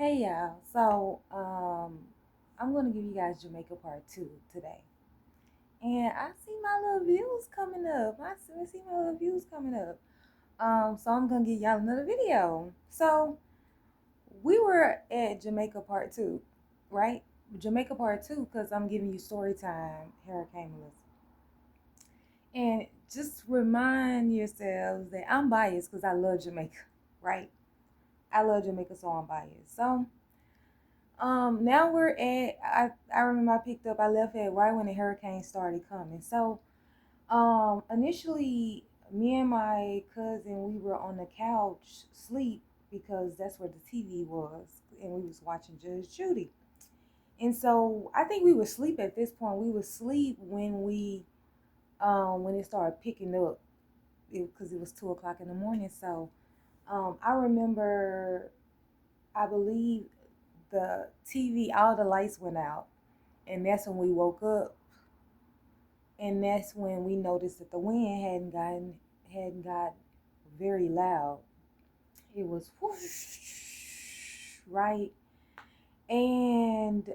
Hey y'all. I'm gonna give you guys Jamaica part two today. And I see my little views coming up. I see my little views coming up. So I'm gonna give y'all another video. So we were at Jamaica part two, right? Jamaica part two, because I'm giving you story time, Hurricane Melissa. And just remind yourselves that I'm biased because I love Jamaica, right? I love Jamaica, so I'm biased. Now we're at. I remember I left at right when the hurricane started coming. Initially, me and my cousin, we were on the couch sleep because that's where the TV was, and we was watching Judge Judy. And so I think we were asleep at this point. We were asleep when it started picking up, because it was 2 o'clock in the morning. I remember, I believe the TV, all the lights went out, and that's when we woke up, and that's when we noticed that the wind hadn't got very loud. It was whoosh, right, and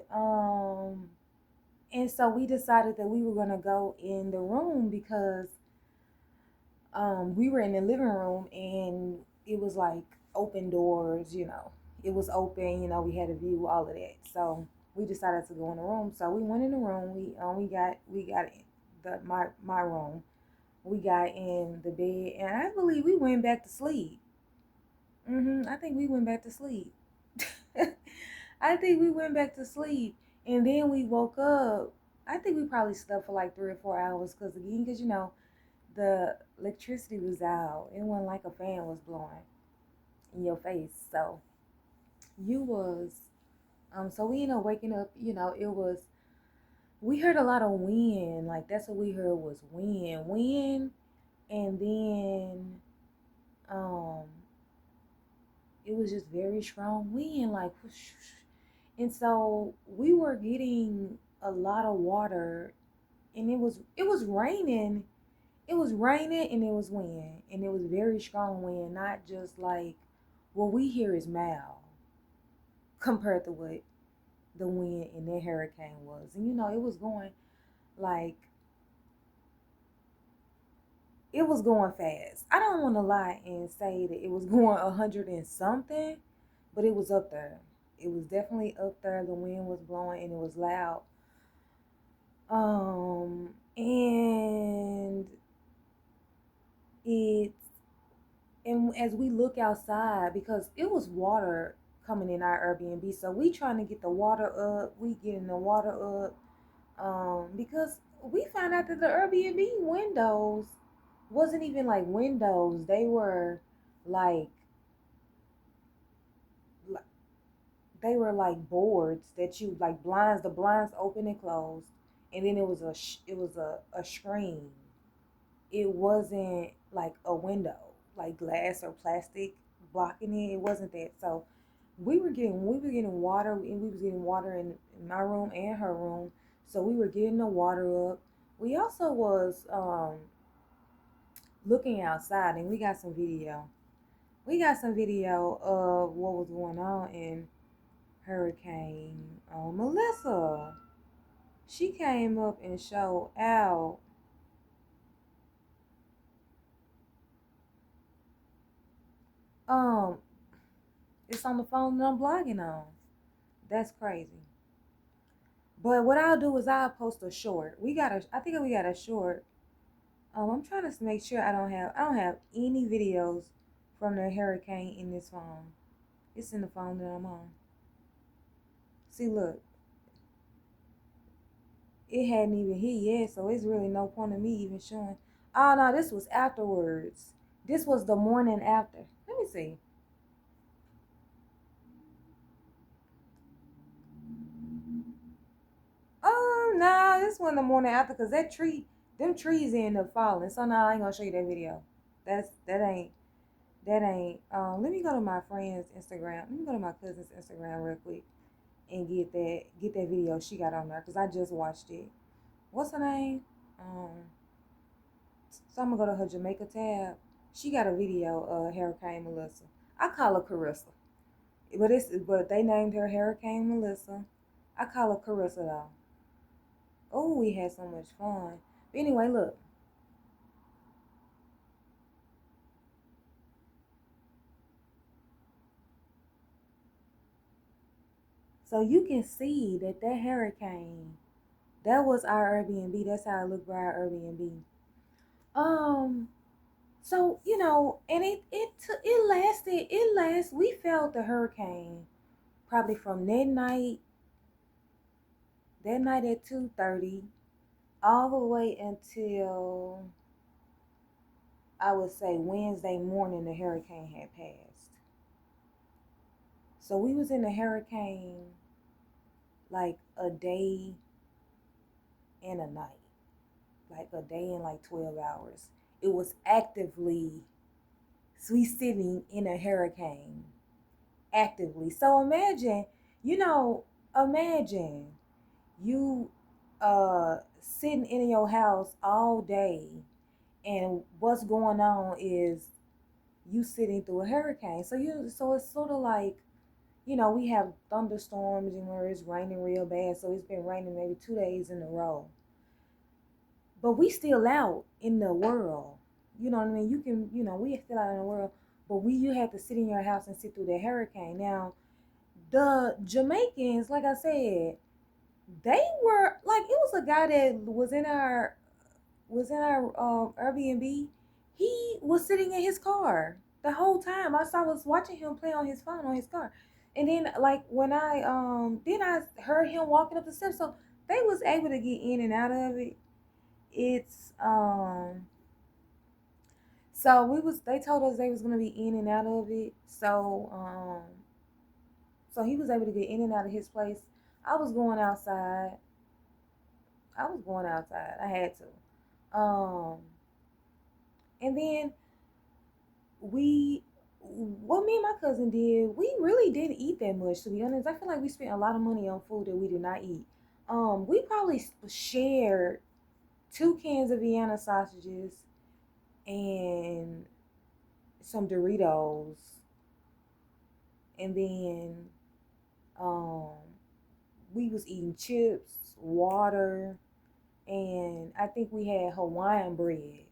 and so we decided that we were gonna go in the room because we were in the living room and it was like open doors, it was open, we had a view, all of that. So we decided to go in the room. So we went in the room. We got in my room. We got in the bed, and I believe we went back to sleep. I think we went back to sleep. I think we went back to sleep, and then we woke up. I think we probably slept for like 3 or 4 hours because the electricity was out. It wasn't like a fan was blowing in your face. You was so we ended up waking up, we heard a lot of wind. Like that's what we heard was wind. Wind, and then um it was just very strong wind, like whoosh. And so we were getting a lot of water, and it was raining. It was raining and it was wind, and it was very strong wind, not just like what we hear is mild compared to what the wind in that hurricane was. And it was going like it was going fast. I don't want to lie and say that it was going 100 and something, but it was up there. It was definitely up there. The wind was blowing and it was loud. And it's and as we look outside, because it was water coming in our Airbnb, so we trying to get the water up. We getting the water up, because we found out that the Airbnb windows wasn't even like windows. They were like they were like boards that you like blinds. The blinds open and closed, and then it was a screen. It wasn't like a window, like glass or plastic blocking it. It wasn't that. So we were getting water, and we was getting water in my room and her room. So we were getting the water up. We also was looking outside, and we got some video. We got some video of what was going on in Hurricane Melissa. She came up and showed out. Um, it's on the phone that I'm blogging on. That's crazy. But what I'll do is I'll post a short. I think we got a short. I'm trying to make sure I don't have any videos from the hurricane in this phone. It's in the phone that I'm on. See, look, it hadn't even hit yet, so it's really no point in me even showing. Oh no, this was afterwards. This was the morning after. Let me see. Nah, this one the morning after, cause them trees ended up falling. So now I ain't gonna show you that video. That ain't. Let me go to my friend's Instagram. Let me go to my cousin's Instagram real quick and get that video she got on there, cause I just watched it. What's her name? So I'm gonna go to her Jamaica tab. She got a video of Hurricane Melissa. I call her Carissa. but they named her Hurricane Melissa. I call her Carissa though. Oh, we had so much fun. But anyway, look. So you can see that hurricane, that was our Airbnb. That's how it looked by our Airbnb. Um, so and it lasted. We felt the hurricane probably from that night at 2:30 all the way until I would say Wednesday morning the hurricane had passed. So we was in the hurricane like a day and a night. Like a day and like 12 hours. It was actively we sitting in a hurricane. Actively. So imagine you sitting in your house all day and what's going on is you sitting through a hurricane. So it's sort of like, we have thunderstorms and where it's raining real bad. So it's been raining maybe 2 days in a row. But we still out in the world. You know what I mean? We still out in the world. But you had to sit in your house and sit through the hurricane. Now, the Jamaicans, like I said, they were like, it was a guy that was in our Airbnb. He was sitting in his car the whole time. I was watching him play on his phone on his car, and then like when I heard him walking up the steps, so they was able to get in and out of it. It's so they told us they was gonna be in and out of it. So he was able to get in and out of his place. I was going outside. I had to. And then we what me and my cousin did, we really didn't eat that much, to be honest. I feel like we spent a lot of money on food that we did not eat. We probably shared 2 cans of Vienna sausages and some Doritos, and then um, we was eating chips, water, and I think we had Hawaiian bread.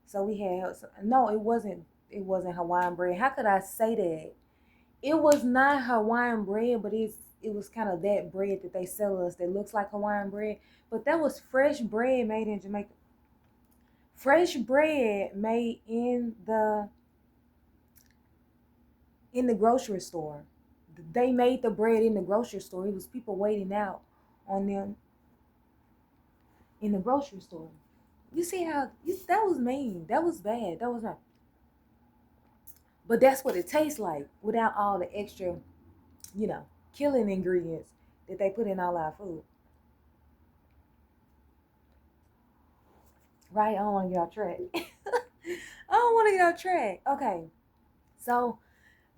So we had no, it wasn't. It wasn't Hawaiian bread. How could I say that? It was not Hawaiian bread, but it was kind of that bread that they sell us that looks like Hawaiian bread. But that was fresh bread made in Jamaica. Fresh bread made in the grocery store. They made the bread in the grocery store. It was people waiting out on them in the grocery store. You see how that was mean. That was bad. That was not. But that's what it tastes like without all the extra, you know, killing ingredients that they put in all our food. Right? I don't want to get off track. I don't want to get off track. Okay. So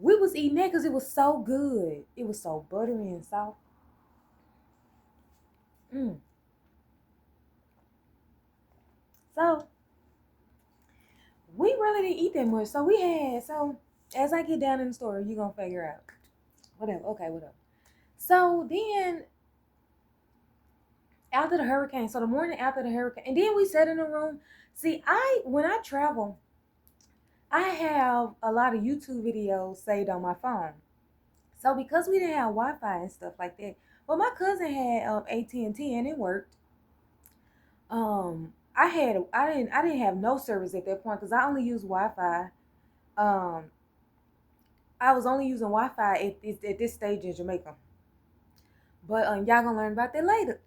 we was eating that because it was so good. It was so buttery and soft. Mm. So we really didn't eat that much. So as I get down in the store, you're gonna figure out. Whatever. Okay, whatever. So then after the hurricane, so the morning after the hurricane, and then we sat in a room. See, when I travel, I have a lot of YouTube videos saved on my phone. So because we didn't have Wi-Fi and stuff like that, well, my cousin had AT&T and it worked. I didn't have no service at that point because I only used Wi-Fi. Um, I was only using Wi-Fi at this stage in Jamaica. But y'all gonna learn about that later.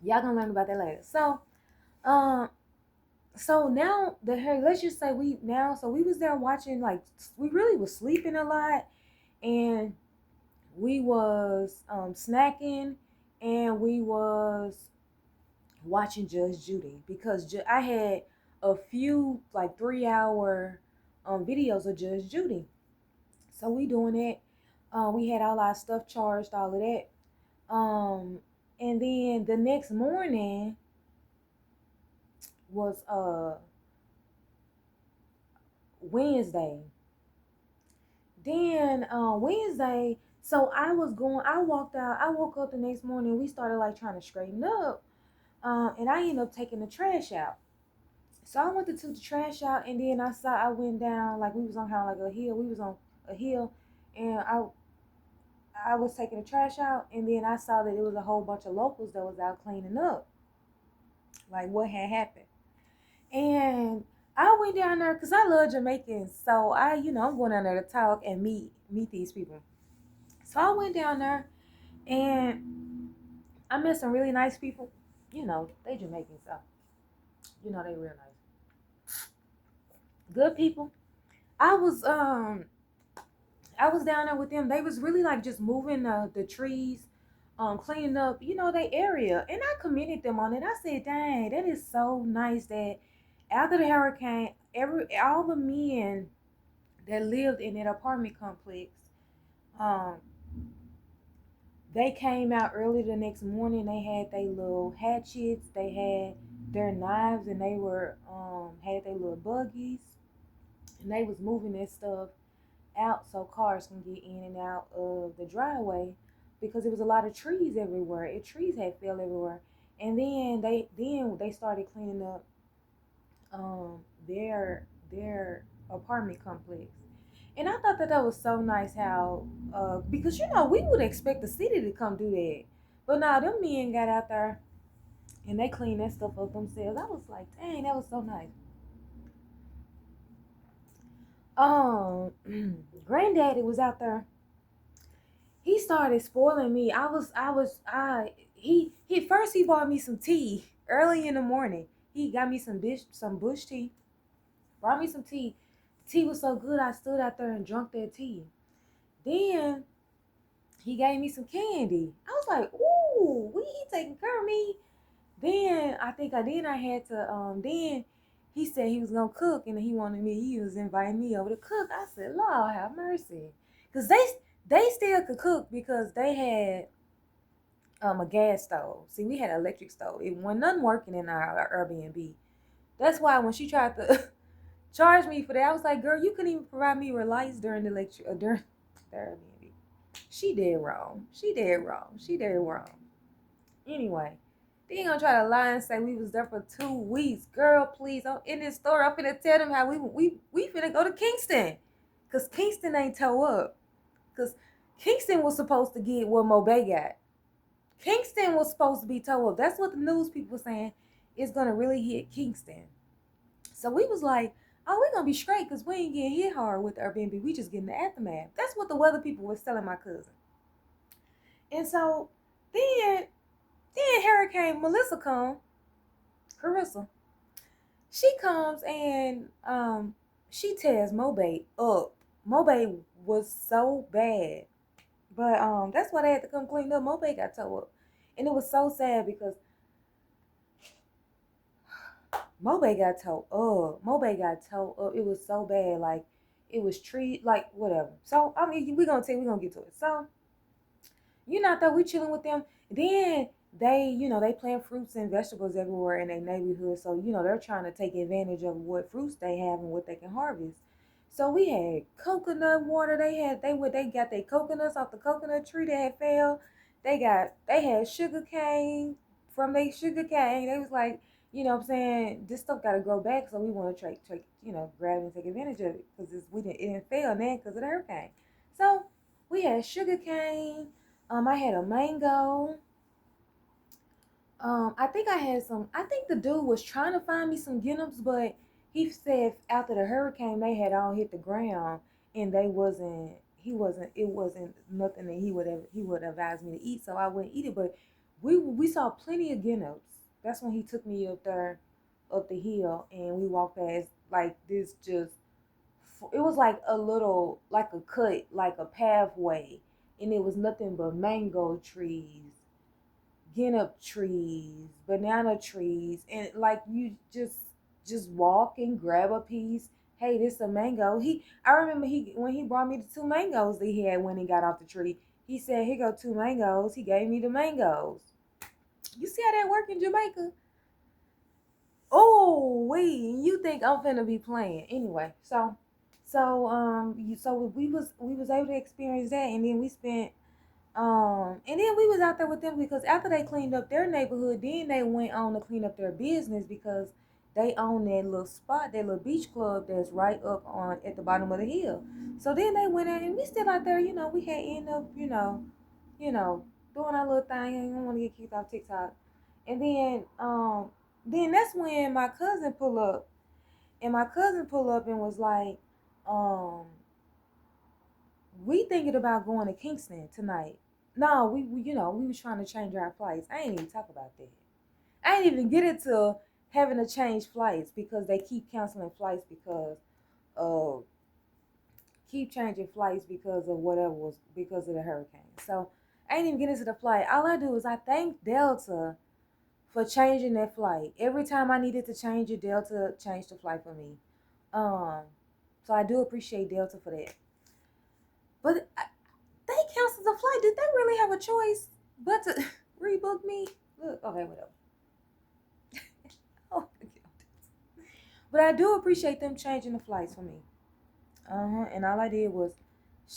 Y'all gonna learn about that later. Um, so now let's just say we was there watching, like, we really was sleeping a lot, and we was snacking, and we was watching Judge Judy because I had a few like 3 hour videos of Judge Judy. So we doing it. We had all our stuff charged, all of that. And then the next morning was Wednesday. Then Wednesday, so I walked out, I woke up the next morning, we started like trying to straighten up. And I ended up taking the trash out. So I went to took the trash out, and then I went down, like we was on kind of like a hill. We was on a hill, and I was taking the trash out, and then I saw that it was a whole bunch of locals that was out cleaning up, like what had happened. And I went down there because I love Jamaicans, so I'm going down there to talk and meet these people. So I went down there, and I met some really nice people. They Jamaican, so they real nice, good people. I was um I was down there with them. They was really like just moving the trees, cleaning up, their area. And I commended them on it. I said, dang, that is so nice that after the hurricane, all the men that lived in that apartment complex, um, they came out early the next morning. They had their little hatchets, they had their knives, and they were had their little buggies, and they was moving that stuff out so cars can get in and out of the driveway because there was a lot of trees everywhere. Trees had fell everywhere. And then they started cleaning up their apartment complex. And I thought that was so nice how because we would expect the city to come do that. But now them men got out there and they cleaned that stuff up themselves. I was like, dang, that was so nice. Um Granddaddy was out there. He started spoiling me. He first he bought me some tea early in the morning. He got me some bush tea. Brought me some tea. Tea was so good I stood out there and drank that tea. Then he gave me some candy. I was like, ooh, he taking care of me. Then I had to then he said he was gonna cook and he was inviting me over to cook. I said, Lord have mercy. Cause they still could cook because they had a gas stove. See, we had an electric stove. It wasn't nothing working in our Airbnb. That's why when she tried to charge me for that, I was like, girl, you couldn't even provide me with lights during during the Airbnb. She did wrong. She did wrong. She did wrong. Anyway, they ain't gonna try to lie and say we was there for 2 weeks. Girl, please. I'm in this story. I'm finna tell them how we finna go to Kingston. Cause Kingston ain't toe up. Cause Kingston was supposed to get what Mobay got. Kingston was supposed to be toe up. That's what the news people were saying. It's gonna really hit Kingston. So we was like, oh, we're gonna be straight because we ain't getting hit hard with Airbnb. We just getting the aftermath. That's what the weather people was telling my cousin. And so then Hurricane Melissa come, Carissa. She comes and she tears Mobay up. Mobay was so bad. But that's why they had to come clean up. Mobay got towed up. And it was so sad because Mobay got towed up. Mobay got towed up. It was so bad. Like it was tree like whatever. So I mean we're gonna get to it. So I thought we chilling with them. Then they plant fruits and vegetables everywhere in their neighborhood. So, they're trying to take advantage of what fruits they have and what they can harvest. So we had coconut water. They got their coconuts off the coconut tree that had fell. They had sugar cane from their sugar cane. They was like, what I'm saying, this stuff gotta grow back, so we want to grab and take advantage of it because it didn't fail now because of the hurricane. So we had sugar cane. I had a mango. I think I had some. I think the dude was trying to find me some Guineas, but he said after the hurricane they had all hit the ground and they wasn't. He wasn't. It wasn't nothing that he would advise me to eat, so I wouldn't eat it. But we saw plenty of Guineas. That's when he took me up there, up the hill, and we walked past like this. It was like a little, like a cut, like a pathway, and it was nothing but mango trees, guinea trees, banana trees, and like you just walk and grab a piece. Hey, this a mango. I remember when he brought me the two mangoes that he had when he got off the tree. He said, "Here go two mangoes." He gave me the mangoes. You see how that work in Jamaica? Oh, wait, you think I'm finna be playing? Anyway, so So so we was able to experience that, and then we spent and then we was out there with them because after they cleaned up their neighborhood, then they went on to clean up their business because they own that little spot, that little beach club that's right up on at the bottom of the hill. So then they went out and we still out there, we had end up, you know, doing our little thing. I didn't want to get kicked off TikTok. And then that's when my cousin pulled up. And my cousin pulled up and was like, um, we thinking about going to Kingston tonight. No, we was trying to change our flights. I ain't even talk about that. I ain't even get into having to change flights because they keep canceling flights because uh keep changing flights because of whatever was because of the hurricane. So I ain't even get into the flight. All I do is I thank Delta for changing that flight. Every time I needed to change it, Delta changed the flight for me. Um, so I do appreciate Delta for that. But they canceled the flight. Did they really have a choice but to rebook me? Look, okay, whatever. Oh, but I do appreciate them changing the flights for me. And all I did was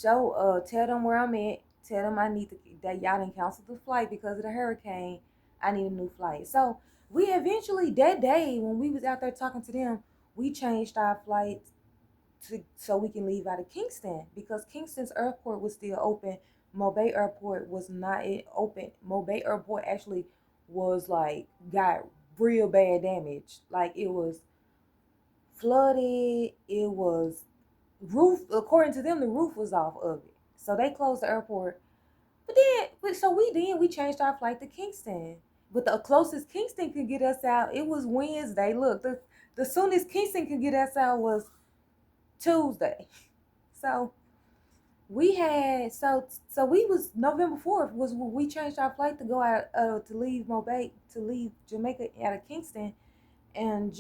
tell them where I'm at, tell them I need to that y'all didn't cancel the flight because of the hurricane. I need a new flight. So we eventually that day when we was out there talking to them, we changed our flight so we can leave out of Kingston because Kingston's airport was still open. Mobay Airport was not open. Mobay Airport actually was like got real bad damage. Like it was flooded. It was roof. According to them, the roof was off of it. So they closed the airport. We changed our flight to Kingston. But the closest Kingston could get us out, it was Wednesday. Look, the soonest Kingston could get us out was Tuesday. So we was November 4th was when we changed our flight to go out to leave Mobay to leave Jamaica out of Kingston and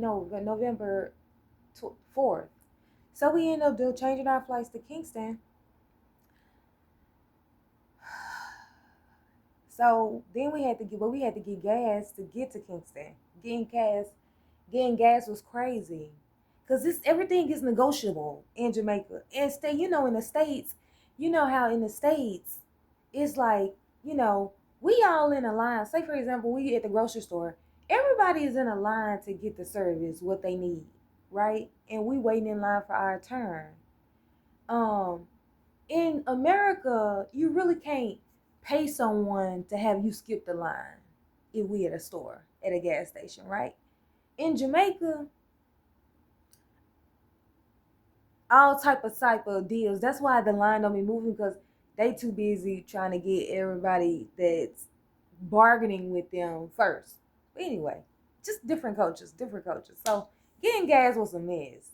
November 4th. So we ended up changing our flights to Kingston. So then we had to get gas to get to Kingston. Getting gas, getting gas was crazy, cause everything is negotiable in Jamaica. And in the states, you know how in the states, it's like we all in a line. Say for example, we at the grocery store. Everybody is in a line to get the service what they need, right? And we waiting in line for our turn. Um, in America, you really can't pay someone to have you skip the line if we at a store at a gas station, right? In Jamaica, all type of deals. That's why the line don't be moving because they too busy trying to get everybody that's bargaining with them first. But anyway, just different cultures, different cultures. So getting gas was a mess.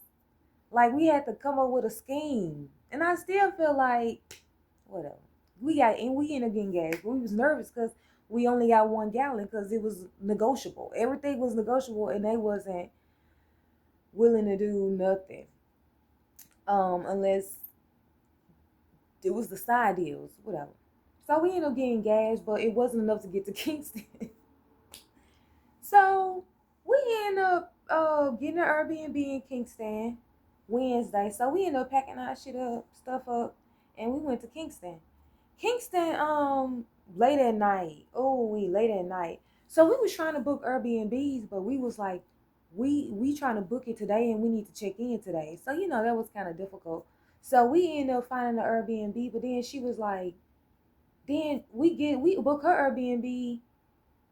Like we had to come up with a scheme, and I still feel like whatever. We ended up getting gas, but we was nervous because we only got 1 gallon because it was negotiable. Everything was negotiable, and they wasn't willing to do nothing, unless it was the side deals, whatever. So we ended up getting gas, but it wasn't enough to get to Kingston. So we ended up getting an Airbnb in Kingston Wednesday. So we ended up packing our stuff up, and we went to Kingston. Kingston, late at night. Oh, we late at night. So we was trying to book Airbnbs, but we was like, we trying to book it today, and we need to check in today. So that was kind of difficult. So we ended up finding the Airbnb, but then she was like, then we book her Airbnb.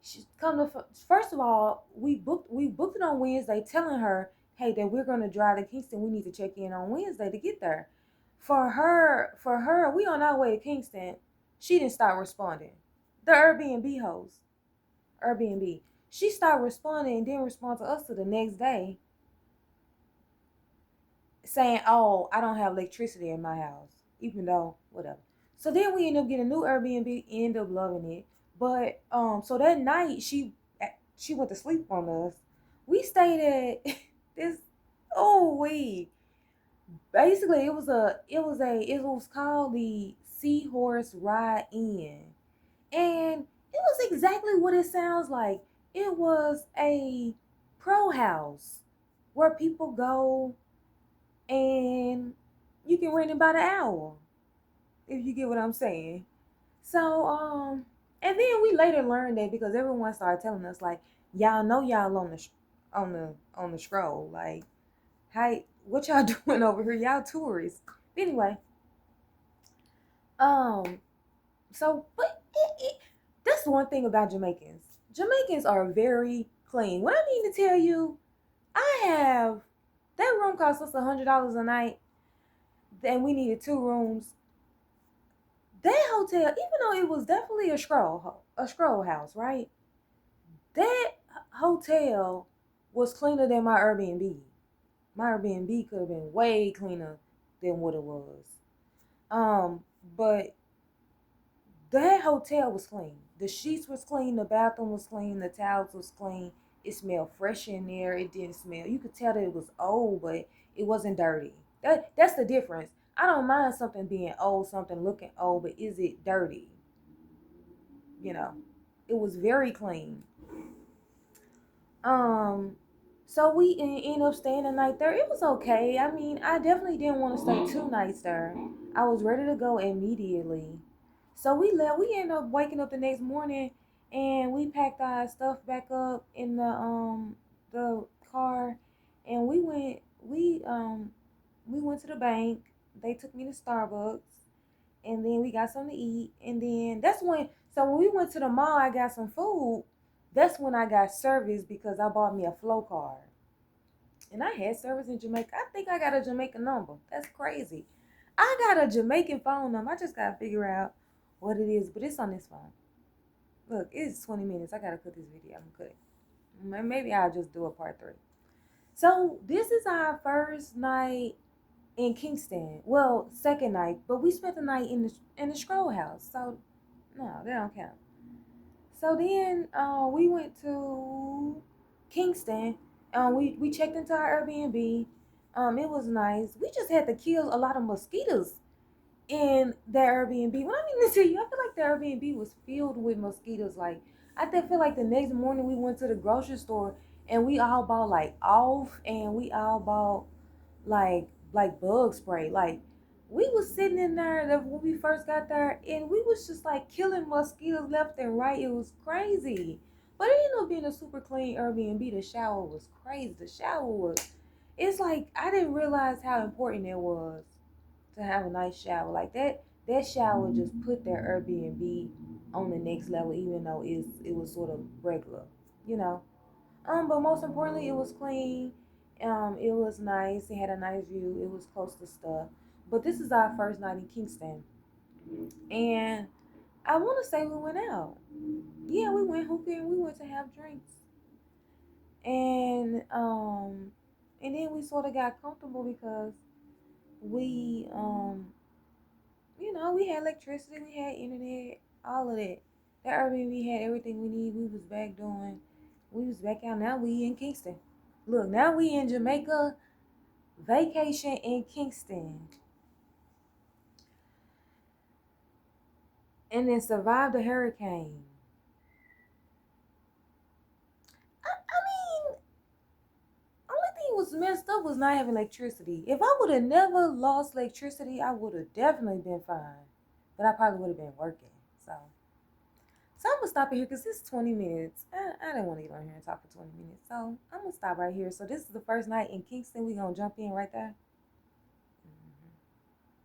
She come to first of all, we booked it on Wednesday, telling her, hey, that we're gonna drive to Kingston. We need to check in on Wednesday to get there. For her, we on our way to Kingston. She didn't start responding. The Airbnb host, Airbnb, she started responding and didn't respond to us till the next day, saying, "Oh, I don't have electricity in my house," even though whatever. So then we end up getting a new Airbnb, end up loving it. But so that night she went to sleep on us. We stayed at this. Oh, we basically it was called the Seahorse Ride Inn, and it was exactly what it sounds like. It was a pro house where people go renting by the hour, if you get what I'm saying. So, and then we later learned that because everyone started telling us like, y'all know y'all on the scroll, like, hey, what y'all doing over here? Y'all tourists. Anyway, um, so but that's the one thing about Jamaicans. Jamaicans are very clean. What I mean to tell you, I have that room cost us $100 a night, and we needed two rooms. That hotel, even though it was definitely a scroll house, right? That hotel was cleaner than my Airbnb. My Airbnb could have been way cleaner than what it was. Um, but that hotel was clean. The sheets was clean, the bathroom was clean, the towels was clean. It smelled fresh in there. It didn't smell. You could tell that it was old, but it wasn't dirty. That's the difference. I don't mind something being old, something looking old, but is it dirty? You know, it was very clean. Um, so we ended up staying a night there. It was okay. I mean, I definitely didn't want to stay 2 nights there. I was ready to go immediately. So we left. We ended up waking up the next morning, and we packed our stuff back up in the car, and we went to the bank. They took me to Starbucks, and then we got something to eat, and then that's when. So when we went to the mall, I got some food. That's when I got service because I bought me a flow card. And I had service in Jamaica. I think I got a Jamaican number. That's crazy. I got a Jamaican phone number. I just gotta figure out what it is, but it's on this phone. Look, it's 20 minutes. I gotta cut this video. I'm gonna cut it. Maybe I'll just do a part 3. So this is our first night in Kingston. Well, second night, but we spent the night in the Scroll House. So no, they don't count. So then we went to Kingston. We checked into our Airbnb. It was nice. We just had to kill a lot of mosquitoes in the Airbnb. When I mean to tell you, I feel like the Airbnb was filled with mosquitoes. Like I did feel like the next morning we went to the grocery store and we all bought like off and we all bought like bug spray. Like we was sitting in there when we first got there and we was just like killing mosquitoes left and right. It was crazy. But it ended up being a super clean Airbnb. The shower was crazy. The shower was it's like I didn't realize how important it was to have a nice shower. Like that shower just put their Airbnb on the next level even though it was sort of regular, you know. But most importantly, it was clean. It was nice. It had a nice view. It was close to stuff. But this is our first night in Kingston, and I want to say we went out. Yeah, we went hookah. We went to have drinks, and then we sort of got comfortable because we we had electricity, we had internet, all of that. That Airbnb had everything we need. We was back out. Now we in Kingston. Look, now we in Jamaica, vacation in Kingston, and then survived a hurricane. I mean, only thing was messed up was not having electricity. If I would have never lost electricity, I would have definitely been fine. But I probably would have been working. So I'm gonna stop it here because it's 20 minutes. I didn't want to get on here and talk for 20 minutes. So I'm gonna stop right here. So this is the first night in Kingston. We're gonna jump in right there.